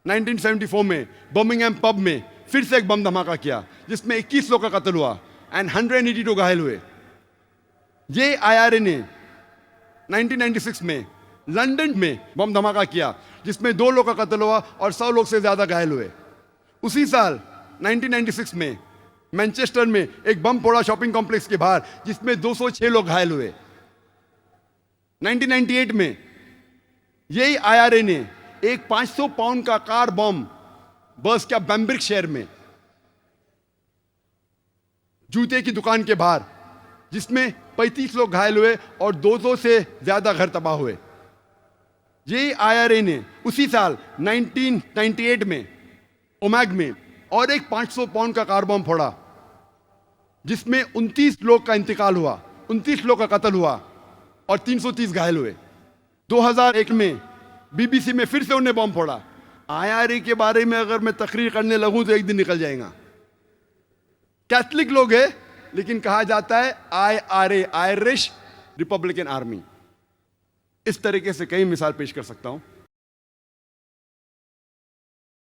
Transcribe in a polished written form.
1974 में Birmingham pub में फिर से एक बम धमाका किया जिसमें 21 लोग का कत्ल हुआ एंड 182 घायल हुए। ये आईआरए ने 1996 में लंदन में बम धमाका किया जिसमें 2 लोग का कत्ल हुआ और 100 लोग से ज्यादा घायल हुए। उसी साल 1996 में मैनचेस्टर में एक बम फोड़ा शॉपिंग कॉम्प्लेक्स के बाहर जिसमें 206 लोग घायल हुए। 1998 में यही आईआरए ने एक 500 पाउंड का कार बम बर्स्ट किया बैम्ब्रिक शहर में जूते की दुकान के बाहर जिसमें 35 लोग घायल हुए और 200 से ज्यादा घर तबाह हुए। यही आईआरए ने उसी साल 1998 में ओमैग में और एक 500 पाउंड का कार बम फोड़ा जिसमें 29 लोग का इंतकाल हुआ, 29 लोग का कत्ल हुआ और 330 घायल हुए। 2001 में बीबीसी में फिर से उन्हें बम फोड़ा। आईआरए के बारे में अगर मैं तकरीर करने लगूं तो एक दिन निकल जाएगा। कैथलिक लोग हैं लेकिन कहा जाता है आईआरए, आयरिश रिपब्लिकन आर्मी। इस तरीके से कई मिसाल पेश कर सकता हूं।